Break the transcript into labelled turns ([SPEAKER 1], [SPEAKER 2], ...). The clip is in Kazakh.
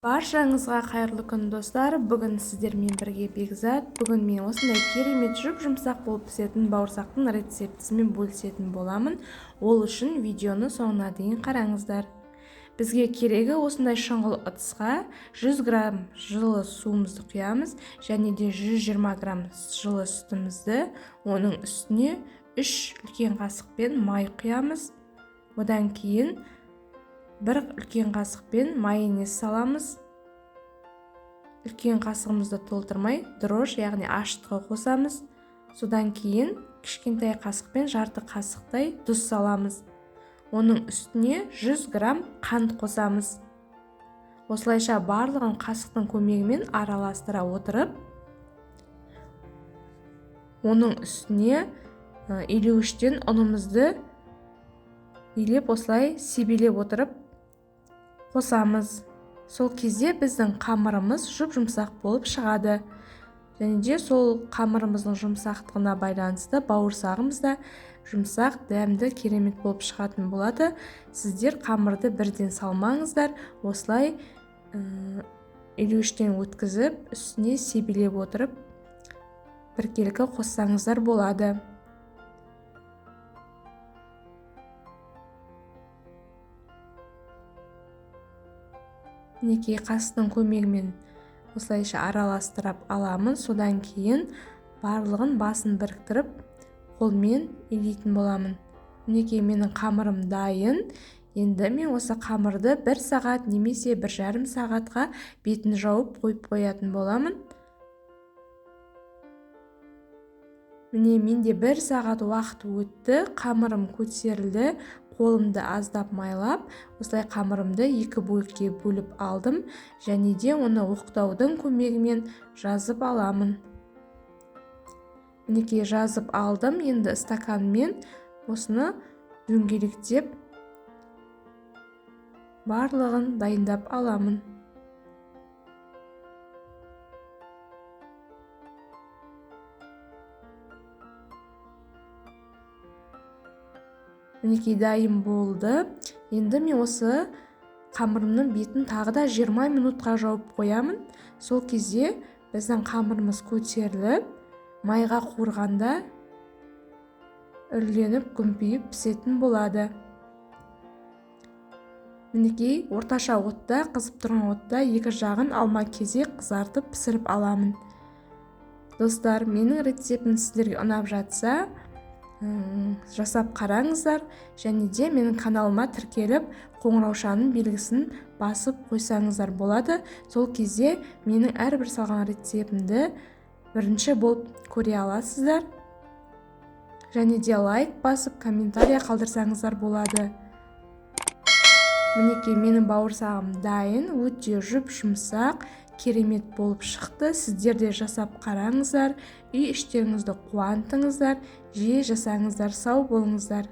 [SPEAKER 1] Баршаңызға қайырлы күн достар. Бүгін сіздермен бірге Бекзат. Бүгін мен осындай керемет жұмсақ болып пісетін бауырсақтың рецептісімен бөлісетін боламын. Ол үшін видеоны соңына дейін қараңыздар. Бізге керегі осындай шұңғыл ыдысқа 100 грамм жылы суымызды құямыз және де 120 грамм жылы сүтімізді, оның үстіне 3 үлкен қасықпен май құямыз. Одан кейін 1 үлкен қасықпен майонез саламыз. Үлкен қасығымызды толтырмай дрожж, яғни ашытқы қосамыз. Содан кейін кішкентай қасықпен жарты қасықтай тұз саламыз. Оның үстіне 100 грамм қант қосамыз. Осылайша барлығын қасықтың көмегімен араластыра отырып, оның үстіне илеуіштен ұнымызды илеп осылай себелеп отырып қосамыз. Сол кезде біздің қамырымыз жұмсақ болып шығады. Және де сол қамырымыздың жұмсақтығына байланысты бауырсағымыз да жұмсақ, дәмді, керемет болып шығатын болады. Сіздер қамырды бірден салмаңыздар. Осылай илеуіштен өткізіп, үстіне себелеп отырып біркелкі қоссаңыздар болады. Мінекей қасықтың көмегімен осылайша араластырып аламын. Содан кейін барлығын басын біріктіріп қолмен илейтін боламын. Мінекей менің қамырым дайын. Енді мен осы қамырды 1 сағат немесе 1,5 сағатқа бетін жауып қойып қоятын боламын. Міне менде 1 сағат уақыт өтті. Қамырым көтерілді. Қолымды аздап майлап, осылай қамырымды 2 бөлікке бөліп алдым және де оны оқтаудың көмегімен жазып аламын. Мінекей жазып алдым. Енді стаканмен осыны дөңгелектеп барлығын дайындап аламын. Мінекей дайын болды. Енді мен осы қамырымның бетін тағы да 20 минутқа жауып қоямын. Сол кезде біздің қамырымыз көтеріліп, майға қуырғанда үрленіп, күмпиіп пісетін болады. Мінекей орташа отта, қызып тұрған отта 2 жағын алма-кезек қызартып пісіріп аламын. Достар, менің рецептім сіздерге ұнап жатса, жасап қараңыздар және де менің каналыма тіркеліп қоңыраушаның белгісін басып қойсаңыздар болады. Сол кезде менің әрбір салған рецептімді бірінші болып көре аласыздар. Және де лайк басып комментария қалдырсаңыздар болады. Мінекей менің бауырсағым дайын, өте жұмсақ, керемет болып шықты. Сіздер де жасап қараңыздар, үй іштеріңізді қуантыңыздар, жиі жасаңыздар. Сау болыңыздар.